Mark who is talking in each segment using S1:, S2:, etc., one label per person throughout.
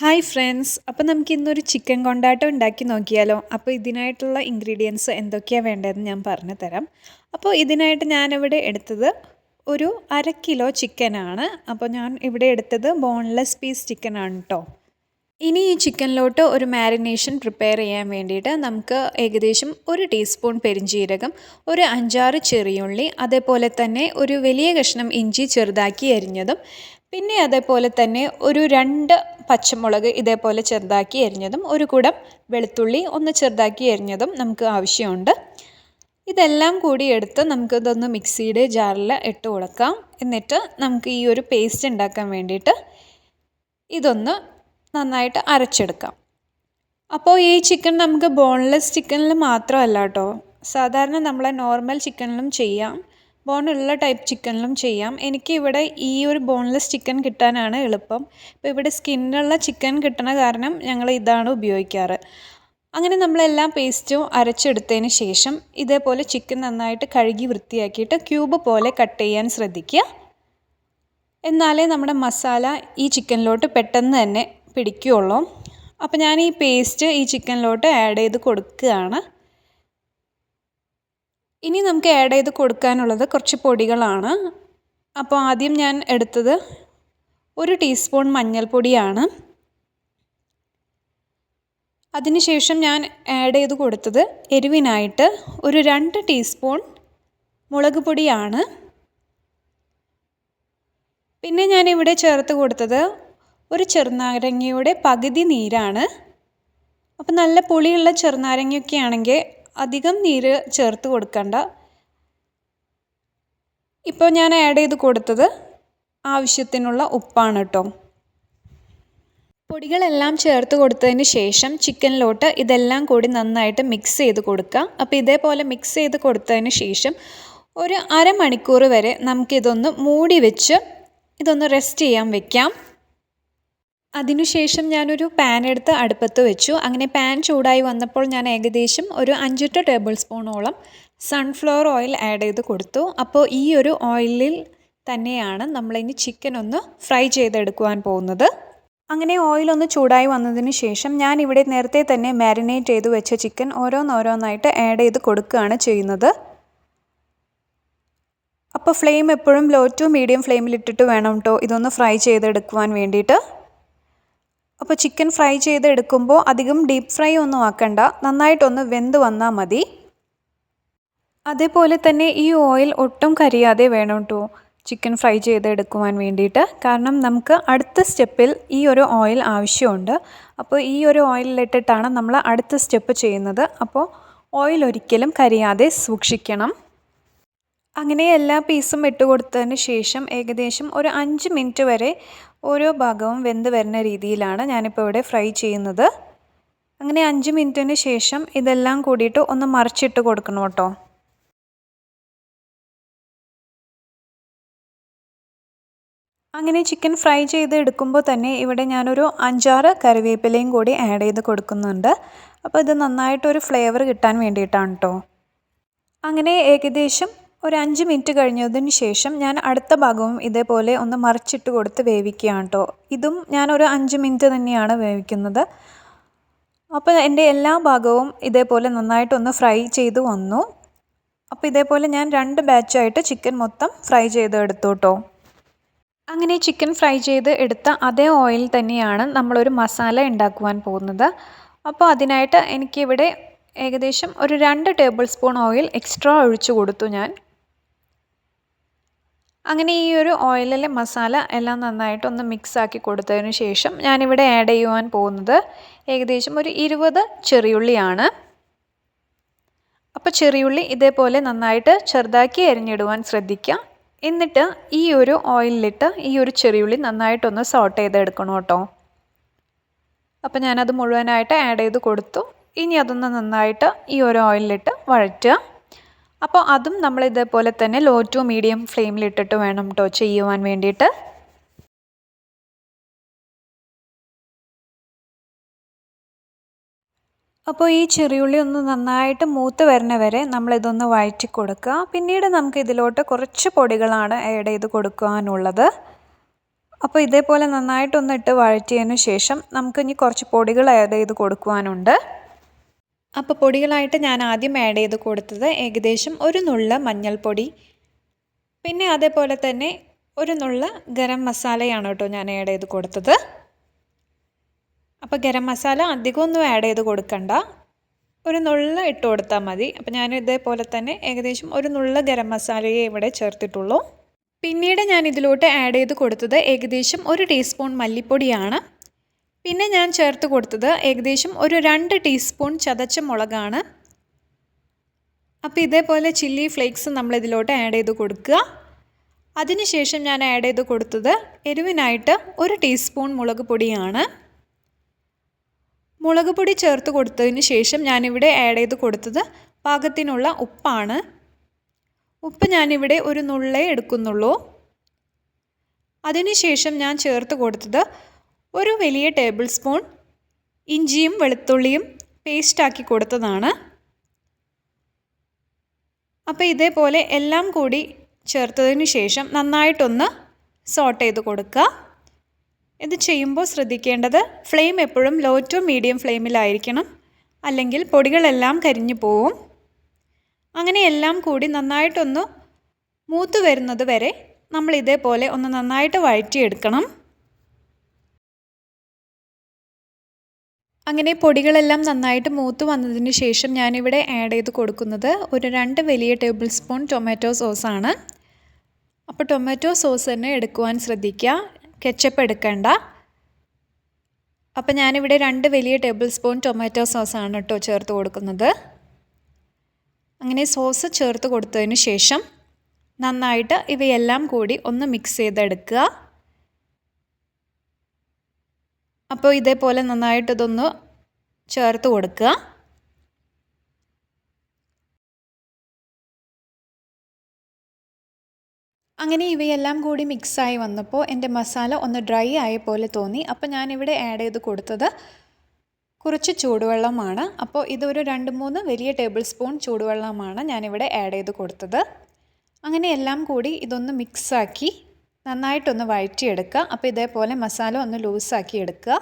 S1: Hi friends, അപ്പോൾ നമുക്ക് ഇന്നൊരു ചിക്കൻ കൊണ്ടാട്ടം ഉണ്ടാക്കി നോക്കിയാലോ. അപ്പോൾ ഇതിനായിട്ടുള്ള ഇൻഗ്രീഡിയൻസ് എന്തൊക്കെയാണ് വേണ്ടതെന്ന് ഞാൻ പറഞ്ഞു തരാം. അപ്പോൾ ഇതിനായിട്ട് ഞാനിവിടെ എടുത്തത് ഒരു 1/2 കിലോ ചിക്കനാണ്. അപ്പോൾ ഞാൻ ഇവിടെ എടുത്തത് ബോൺലെസ് പീസ് ചിക്കനാണ് കേട്ടോ. ഇനി ഈ ചിക്കനിലോട്ട് ഒരു മാരിനേഷൻ പ്രിപ്പയർ ചെയ്യാൻ വേണ്ടിയിട്ട് നമുക്ക് ഏകദേശം 1 ടീസ്പൂൺ പെരിഞ്ജീരകം, ഒരു 5-6 ചെറിയുള്ളി, അതേപോലെ തന്നെ ഒരു വലിയ കഷ്ണം ഇഞ്ചി ചെറുതാക്കി അരിഞ്ഞതും, പിന്നെ അതേപോലെ തന്നെ ഒരു 2 പച്ചമുളക് ഇതേപോലെ ചെറുതാക്കി അരിഞ്ഞതും, ഒരു കുടം വെളുത്തുള്ളി ഒന്ന് ചെറുതാക്കി അരിഞ്ഞതും നമുക്ക് ആവശ്യമുണ്ട്. ഇതെല്ലാം കൂടി എടുത്ത് നമുക്കിതൊന്ന് മിക്സിയുടെ ജാറിൽ ഇട്ട് കൊടുക്കാം. എന്നിട്ട് നമുക്ക് ഈ ഒരു പേസ്റ്റ് ഉണ്ടാക്കാൻ വേണ്ടിയിട്ട് ഇതൊന്ന് നന്നായിട്ട് അരച്ചെടുക്കാം. അപ്പോൾ ഈ ചിക്കൻ നമുക്ക് ബോൺലെസ് ചിക്കനിൽ മാത്രമല്ല കേട്ടോ, സാധാരണ നമ്മളെ നോർമൽ ചിക്കനിലും ചെയ്യാം, ബോണുള്ള ടൈപ്പ് ചിക്കനിലും ചെയ്യാം. എനിക്കിവിടെ ഈ ഒരു ബോൺലെസ് ചിക്കൻ കിട്ടാനാണ് എളുപ്പം. ഇപ്പോൾ ഇവിടെ സ്കിന്നുള്ള ചിക്കൻ കിട്ടണ കാരണം ഞങ്ങൾ ഇതാണ് ഉപയോഗിക്കാറ്. അങ്ങനെ നമ്മളെല്ലാം പേസ്റ്റും അരച്ചെടുത്തതിന് ശേഷം ഇതേപോലെ ചിക്കൻ നന്നായിട്ട് കഴുകി വൃത്തിയാക്കിയിട്ട് ക്യൂബ് പോലെ കട്ട് ചെയ്യാൻ ശ്രദ്ധിക്കുക. എന്നാലേ നമ്മുടെ മസാല ഈ ചിക്കനിലോട്ട് പെട്ടെന്ന് തന്നെ പിടിക്കുകയുള്ളൂ. അപ്പോൾ ഞാൻ ഈ പേസ്റ്റ് ഈ ചിക്കനിലോട്ട് ആഡ് ചെയ്ത് കൊടുക്കുകയാണ്. ഇനി നമുക്ക് ആഡ് ചെയ്ത് കൊടുക്കാനുള്ളത് കുറച്ച് പൊടികളാണ്. അപ്പോൾ ആദ്യം ഞാൻ എടുത്തത് 1 ടീസ്പൂൺ മഞ്ഞൾപ്പൊടിയാണ്. അതിനുശേഷം ഞാൻ ആഡ് ചെയ്ത് കൊടുത്തത് എരിവിനായിട്ട് ഒരു 2 ടീസ്പൂൺ മുളക് പൊടിയാണ്. പിന്നെ ഞാനിവിടെ ചേർത്ത് കൊടുത്തത് ഒരു ചെറുനാരങ്ങയുടെ പകുതി നീരാണ്. അപ്പോൾ നല്ല പുളിയുള്ള ചെറുനാരങ്ങയൊക്കെ ആണെങ്കിൽ അധികം നീര് ചേർത്ത് കൊടുക്കണ്ട. ഇപ്പോൾ ഞാൻ ആഡ് ചെയ്ത് കൊടുത്തത് ആവശ്യത്തിനുള്ള ഉപ്പാണ് കേട്ടോ. പൊടികളെല്ലാം ചേർത്ത് കൊടുത്തതിന് ശേഷം ചിക്കനിലോട്ട് ഇതെല്ലാം കൂടി നന്നായിട്ട് മിക്സ് ചെയ്ത് കൊടുക്കുക. അപ്പോൾ ഇതേപോലെ മിക്സ് ചെയ്ത് കൊടുത്തതിന് ശേഷം ഒരു അരമണിക്കൂർ വരെ നമുക്കിതൊന്ന് മൂടി വെച്ച് ഇതൊന്ന് റെസ്റ്റ് ചെയ്യാൻ വെക്കാം. അതിനുശേഷം ഞാനൊരു പാൻ എടുത്ത് അടുപ്പത്ത് വെച്ചു. അങ്ങനെ പാൻ ചൂടായി വന്നപ്പോൾ ഞാൻ ഏകദേശം ഒരു 5-8 ടേബിൾ സ്പൂണോളം സൺഫ്ലവർ ഓയിൽ ആഡ് ചെയ്ത് കൊടുത്തു. അപ്പോൾ ഈ ഒരു ഓയിലിൽ തന്നെയാണ് നമ്മളിനി ചിക്കൻ ഒന്ന് ഫ്രൈ ചെയ്തെടുക്കുവാൻ പോകുന്നത്. അങ്ങനെ ഓയിലൊന്ന് ചൂടായി വന്നതിന് ശേഷം ഞാനിവിടെ നേരത്തെ തന്നെ മാരിനേറ്റ് ചെയ്ത് വെച്ച ചിക്കൻ ഓരോന്നോരോന്നായിട്ട് ആഡ് ചെയ്ത് കൊടുക്കുകയാണ് ചെയ്യുന്നത്. അപ്പോൾ ഫ്ലെയിം എപ്പോഴും ലോ ടു മീഡിയം ഫ്ലെയിമിലിട്ടിട്ട് വേണം കേട്ടോ ഇതൊന്ന് ഫ്രൈ ചെയ്തെടുക്കുവാൻ വേണ്ടിയിട്ട്. അപ്പോൾ ചിക്കൻ ഫ്രൈ ചെയ്തെടുക്കുമ്പോൾ അധികം ഡീപ്പ് ഫ്രൈ ഒന്നും ആക്കണ്ട, നന്നായിട്ടൊന്ന് വെന്ത് വന്നാൽ മതി. അതേപോലെ തന്നെ ഈ ഓയിൽ ഒട്ടും കരിയാതെ വേണം കേട്ടോ ചിക്കൻ ഫ്രൈ ചെയ്തെടുക്കുവാൻ വേണ്ടിയിട്ട്. കാരണം നമുക്ക് അടുത്ത സ്റ്റെപ്പിൽ ഈ ഒരു ഓയിൽ ആവശ്യമുണ്ട്. അപ്പോൾ ഈ ഒരു ഓയിലിട്ടിട്ടാണ് നമ്മൾ അടുത്ത സ്റ്റെപ്പ് ചെയ്യുന്നത്. അപ്പോൾ ഓയിൽ ഒരിക്കലും കരിയാതെ സൂക്ഷിക്കണം. അങ്ങനെ എല്ലാ പീസും ഇട്ട് കൊടുത്തതിന് ശേഷം ഏകദേശം ഒരു 5 മിനിറ്റ് വരെ ഓരോ ഭാഗവും വെന്ത് വരുന്ന രീതിയിലാണ് ഞാനിപ്പോൾ ഇവിടെ ഫ്രൈ ചെയ്യുന്നത്. അങ്ങനെ 5 മിനിറ്റിന് ശേഷം ഇതെല്ലാം കൂടിയിട്ട് ഒന്ന് മറിച്ചിട്ട് കൊടുക്കണം കേട്ടോ. അങ്ങനെ ചിക്കൻ ഫ്രൈ ചെയ്ത് എടുക്കുമ്പോൾ തന്നെ ഇവിടെ ഞാനൊരു 5-6 കറിവേപ്പിലയും കൂടി ആഡ് ചെയ്ത് കൊടുക്കുന്നുണ്ട്. അപ്പോൾ ഇത് നന്നായിട്ടൊരു ഫ്ലേവർ കിട്ടാൻ വേണ്ടിയിട്ടാണ് കേട്ടോ. അങ്ങനെ ഏകദേശം ഒരു 5 മിനിറ്റ് കഴിഞ്ഞതിന് ശേഷം ഞാൻ അടുത്ത ഭാഗവും ഇതേപോലെ ഒന്ന് മറിച്ചിട്ട് കൊടുത്ത് വേവിക്കുകയാണ് കേട്ടോ. ഇതും ഞാനൊരു 5 മിനിറ്റ് തന്നെയാണ് വേവിക്കുന്നത്. അപ്പോൾ എൻ്റെ എല്ലാ ഭാഗവും ഇതേപോലെ നന്നായിട്ടൊന്ന് ഫ്രൈ ചെയ്ത് വന്നു. അപ്പോൾ ഇതേപോലെ ഞാൻ 2 ബാച്ചായിട്ട് ചിക്കൻ മൊത്തം ഫ്രൈ ചെയ്ത് എടുത്തു കേട്ടോ. അങ്ങനെ ചിക്കൻ ഫ്രൈ ചെയ്ത് എടുത്ത അതേ ഓയിൽ തന്നെയാണ് നമ്മളൊരു മസാല ഉണ്ടാക്കുവാൻ പോകുന്നത്. അപ്പോൾ അതിനായിട്ട് എനിക്കിവിടെ ഏകദേശം ഒരു 2 ടേബിൾ സ്പൂൺ ഓയിൽ എക്സ്ട്രാ ഒഴിച്ചു കൊടുത്തു ഞാൻ. അങ്ങനെ ഈ ഒരു ഓയിലിലെ മസാല എല്ലാം നന്നായിട്ടൊന്ന് മിക്സാക്കി കൊടുത്തതിന് ശേഷം ഞാനിവിടെ ആഡ് ചെയ്യുവാൻ പോകുന്നത് ഏകദേശം ഒരു 20 ചെറിയുള്ളിയാണ്. അപ്പോൾ ചെറിയുള്ളി ഇതേപോലെ നന്നായിട്ട് ചെറുതാക്കി അരിഞ്ഞിടുവാൻ ശ്രദ്ധിക്കുക. എന്നിട്ട് ഈ ഒരു ഓയിലിലിട്ട് ഈ ഒരു ചെറിയുള്ളി നന്നായിട്ടൊന്ന് സോട്ട് ചെയ്തെടുക്കണം കേട്ടോ. അപ്പോൾ ഞാനത് മുഴുവനായിട്ട് ആഡ് ചെയ്ത് കൊടുത്തു. ഇനി അതൊന്ന് നന്നായിട്ട് ഈ ഒരു ഓയിലിലിട്ട് വഴറ്റുക. അപ്പോൾ അതും നമ്മൾ ഇതേപോലെ തന്നെ ലോ ടു മീഡിയം ഫ്ലെയിമിലിട്ടിട്ട് വേണം കേട്ടോ ചെയ്യുവാൻ വേണ്ടിയിട്ട്. അപ്പോൾ ഈ ചെറിയുള്ളി ഒന്ന് നന്നായിട്ട് മൂത്ത് വരുന്ന വരെ നമ്മളിതൊന്ന് വഴറ്റി കൊടുക്കുക. പിന്നീട് നമുക്ക് ഇതിലോട്ട് കുറച്ച് പൊടികളാണ് ആഡ് ചെയ്ത് കൊടുക്കാനുള്ളത്. അപ്പോൾ ഇതേപോലെ നന്നായിട്ടൊന്ന് ഇട്ട് വഴറ്റിയതിന് ശേഷം നമുക്കിനി കുറച്ച് പൊടികൾ ആഡ് ചെയ്ത് കൊടുക്കുവാനുണ്ട്. അപ്പോൾ പൊടികളായിട്ട് ഞാൻ ആദ്യം ആഡ് ചെയ്ത് കൊടുത്തത് ഏകദേശം ഒരു നുള്ള മഞ്ഞൾപ്പൊടി, പിന്നെ അതേപോലെ തന്നെ ഒരു നുള്ള ഗരം മസാലയാണ് കേട്ടോ ഞാൻ ആഡ് ചെയ്ത് കൊടുത്തത്. അപ്പോൾ ഗരം മസാല അധികമൊന്നും ആഡ് ചെയ്ത് കൊടുക്കണ്ട, ഒരു നുള്ള ഇട്ട് കൊടുത്താൽ മതി. അപ്പോൾ ഞാൻ ഇതേപോലെ തന്നെ ഏകദേശം ഒരു നുള്ള ഗരം മസാലയെ ഇവിടെ ചേർത്തിട്ടുള്ളൂ. പിന്നീട് ഞാൻ ഇതിലോട്ട് ആഡ് ചെയ്ത് കൊടുത്തത് ഏകദേശം 1 ടീസ്പൂൺ മല്ലിപ്പൊടിയാണ്. പിന്നെ ഞാൻ ചേർത്ത് കൊടുത്തത് ഏകദേശം ഒരു 2 ടീസ്പൂൺ ചതച്ച മുളകാണ്. അപ്പോൾ ഇതേപോലെ ചില്ലി ഫ്ലേക്സ് നമ്മൾ ഇതിലോട്ട് ആഡ് ചെയ്ത് കൊടുക്കുക. അതിനുശേഷം ഞാൻ ആഡ് ചെയ്ത് കൊടുത്തത് എരിവിനായിട്ട് 1 ടീസ്പൂൺ മുളക് പൊടിയാണ്. മുളക് പൊടി ചേർത്ത് കൊടുത്തതിന് ശേഷം ഞാനിവിടെ ആഡ് ചെയ്ത് കൊടുത്തത് പാകത്തിനുള്ള ഉപ്പാണ്. ഉപ്പ് ഞാനിവിടെ ഒരു നുള്ളേ എടുക്കുന്നുള്ളൂ. അതിനുശേഷം ഞാൻ ചേർത്ത് കൊടുത്തത് ഒരു വലിയ ടേബിൾ സ്പൂൺ ഇഞ്ചിയും വെളുത്തുള്ളിയും പേസ്റ്റാക്കി കൊടുത്തതാണ്. അപ്പോൾ ഇതേപോലെ എല്ലാം കൂടി ചേർത്തതിന് ശേഷം നന്നായിട്ടൊന്ന് സോട്ട് ചെയ്ത് കൊടുക്കുക. ഇത് ചെയ്യുമ്പോൾ ശ്രദ്ധിക്കേണ്ടത് ഫ്ലെയിം എപ്പോഴും ലോ ടു മീഡിയം ഫ്ലെയിമിലായിരിക്കണം, അല്ലെങ്കിൽ പൊടികളെല്ലാം കരിഞ്ഞു പോവും. അങ്ങനെ എല്ലാം കൂടി നന്നായിട്ടൊന്ന് മൂത്ത് വരുന്നത് വരെ നമ്മൾ ഇതേപോലെ ഒന്ന് നന്നായിട്ട് വഴറ്റിയെടുക്കണം. അങ്ങനെ പൊടികളെല്ലാം നന്നായിട്ട് മൂത്ത് വന്നതിന് ശേഷം ഞാനിവിടെ ആഡ് ചെയ്ത് കൊടുക്കുന്നത് ഒരു 2 വലിയ ടേബിൾ സ്പൂൺ ടൊമാറ്റോ സോസാണ്. അപ്പോൾ ടൊമാറ്റോ സോസ് തന്നെ എടുക്കുവാൻ ശ്രദ്ധിക്കുക, കെച്ചപ്പ് എടുക്കണ്ട. അപ്പോൾ ഞാനിവിടെ 2 വലിയ ടേബിൾ സ്പൂൺ ടൊമാറ്റോ സോസാണ് കേട്ടോ ചേർത്ത് കൊടുക്കുന്നത്. അങ്ങനെ സോസ് ചേർത്ത് കൊടുത്തതിന് ശേഷം നന്നായിട്ട് ഇവയെല്ലാം കൂടി ഒന്ന് മിക്സ് ചെയ്തെടുക്കുക. അപ്പോൾ ഇതേപോലെ നന്നായിട്ട് ഇതൊന്ന് ചേർത്ത് കൊടുക്കുക. അങ്ങനെ ഇവയെല്ലാം കൂടി മിക്സായി വന്നപ്പോൾ എൻ്റെ മസാല ഒന്ന് ഡ്രൈ ആയ പോലെ തോന്നി. അപ്പോൾ ഞാനിവിടെ ആഡ് ചെയ്ത് കൊടുത്തത് കുറച്ച് ചൂടുവെള്ളമാണ്. അപ്പോൾ ഇതൊരു 2-3 വലിയ ടേബിൾ സ്പൂൺ ചൂടുവെള്ളമാണ് ഞാനിവിടെ ആഡ് ചെയ്ത് കൊടുത്തത്. അങ്ങനെ എല്ലാം കൂടി ഇതൊന്ന് മിക്സാക്കി നന്നായിട്ടൊന്ന് വഴറ്റിയെടുക്കുക. അപ്പോൾ ഇതേപോലെ മസാല ഒന്ന് ലൂസാക്കി എടുക്കുക.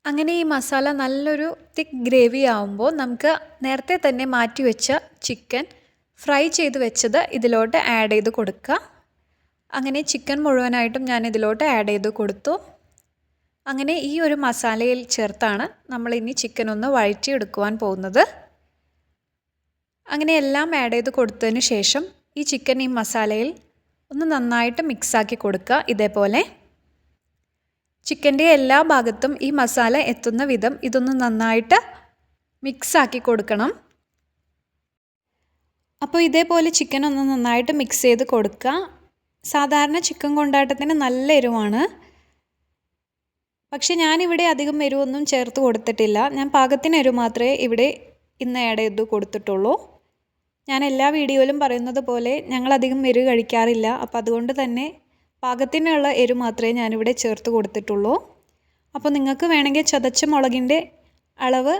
S1: അങ്ങനെ ഈ മസാല നല്ലൊരു തിക്ക് ഗ്രേവി ആവുമ്പോൾ നമുക്ക് നേരത്തെ തന്നെ മാറ്റി വെച്ച ചിക്കൻ ഫ്രൈ ചെയ്ത് വെച്ചത് ഇതിലോട്ട് ആഡ് ചെയ്ത് കൊടുക്കുക. അങ്ങനെ ചിക്കൻ മുഴുവനായിട്ടും ഞാൻ ഇതിലോട്ട് ആഡ് ചെയ്ത് കൊടുത്തു. അങ്ങനെ ഈ ഒരു മസാലയിൽ ചേർത്താണ് നമ്മളിനി ചിക്കൻ ഒന്ന് വഴറ്റിയെടുക്കുവാൻ പോകുന്നത്. അങ്ങനെ എല്ലാം ആഡ് ചെയ്ത് കൊടുത്തതിന് ശേഷം ഈ ചിക്കൻ ഈ മസാലയിൽ ഒന്ന് നന്നായിട്ട് മിക്സാക്കി കൊടുക്കുക. ഇതേപോലെ ചിക്കൻ്റെ എല്ലാ ഭാഗത്തും ഈ മസാല എത്തുന്ന വിധം ഇതൊന്ന് നന്നായിട്ട് മിക്സാക്കി കൊടുക്കണം. അപ്പോൾ ഇതേപോലെ ചിക്കൻ ഒന്ന് നന്നായിട്ട് മിക്സ് ചെയ്ത് കൊടുക്കുക. സാധാരണ ചിക്കൻ കൊണ്ടാട്ടത്തിന് നല്ല എരിവാണ്, പക്ഷെ ഞാനിവിടെ അധികം എരിവൊന്നും ചേർത്ത് കൊടുത്തിട്ടില്ല. ഞാൻ പാകത്തിന് എരിവ് മാത്രമേ ഇവിടെ ഇന്ന് ആഡ് ചെയ്ത് കൊടുത്തിട്ടുള്ളൂ. ഞാൻ എല്ലാ വീഡിയോയിലും പറയുന്നത് പോലെ ഞങ്ങളധികം എരിവ് കഴിക്കാറില്ല. അപ്പോൾ അതുകൊണ്ട് തന്നെ പാകത്തിനുള്ള എരിവ് മാത്രമേ ഞാനിവിടെ ചേർത്ത് കൊടുത്തിട്ടുള്ളൂ. അപ്പോൾ നിങ്ങൾക്ക് വേണമെങ്കിൽ ചതച്ച മുളകിൻ്റെ അളവ്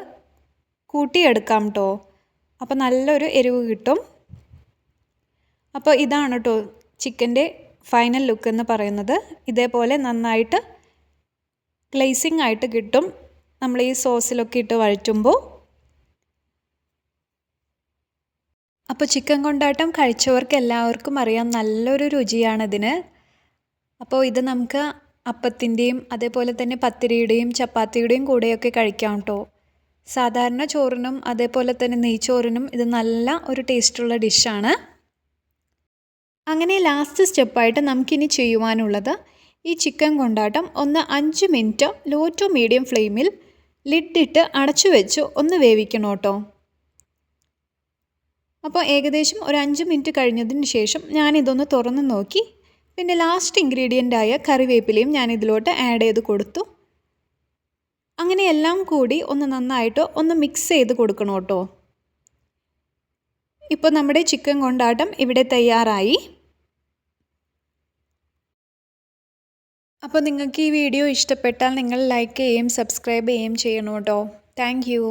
S1: കൂട്ടിയെടുക്കാം കേട്ടോ. അപ്പോൾ നല്ലൊരു എരിവ് കിട്ടും. അപ്പോൾ ഇതാണ് കേട്ടോ ചിക്കൻ്റെ ഫൈനൽ ലുക്ക് എന്ന് പറയുന്നത്. ഇതേപോലെ നന്നായിട്ട് ഗ്ലേസിങ് ആയിട്ട് കിട്ടും നമ്മൾ ഈ സോസിലൊക്കെ ഇട്ട് വഴറ്റുമ്പോൾ. അപ്പോൾ ചിക്കൻ കൊണ്ടാട്ടം കഴിച്ചവർക്ക് എല്ലാവർക്കും അറിയാം, നല്ലൊരു രുചിയാണിതിന്. അപ്പോൾ ഇത് നമുക്ക് അപ്പത്തിൻ്റെയും അതേപോലെ തന്നെ പത്തിരിയുടെയും ചപ്പാത്തിയുടെയും കൂടെയൊക്കെ കഴിക്കാം കേട്ടോ. സാധാരണ ചോറിനും അതേപോലെ തന്നെ നെയ്ച്ചോറിനും ഇത് നല്ല ഒരു ടേസ്റ്റുള്ള ഡിഷാണ്. അങ്ങനെ ലാസ്റ്റ് സ്റ്റെപ്പായിട്ട് നമുക്കിനി ചെയ്യുവാനുള്ളത് ഈ ചിക്കൻ കൊണ്ടാട്ടം ഒന്ന് 5 മിനിറ്റ് ലോ ടു മീഡിയം ഫ്ലെയിമിൽ ലിഡിട്ട് അടച്ചു വെച്ച് ഒന്ന് വേവിക്കണം കേട്ടോ. അപ്പോൾ ഏകദേശം ഒരു 5 മിനിറ്റ് കഴിഞ്ഞതിന് ശേഷം ഞാനിതൊന്ന് തുറന്ന് നോക്കി. പിന്നെ ലാസ്റ്റ് ഇൻഗ്രീഡിയൻ്റായ കറിവേപ്പിലയും ഞാൻ ഇതിലോട്ട് ആഡ് ചെയ്ത് കൊടുത്തു. അങ്ങനെ എല്ലാം കൂടി ഒന്ന് നന്നായിട്ട് ഒന്ന് മിക്സ് ചെയ്ത് കൊടുക്കണം കേട്ടോ. ഇപ്പോൾ നമ്മുടെ ചിക്കൻ കൊണ്ടാട്ടം ഇവിടെ തയ്യാറായി. അപ്പോൾ നിങ്ങൾക്ക് ഈ വീഡിയോ ഇഷ്ടപ്പെട്ടാൽ നിങ്ങൾ ലൈക്ക് ചെയ്യുകയും സബ്സ്ക്രൈബ് ചെയ്യുകയും ചെയ്യണം കേട്ടോ. Thank you.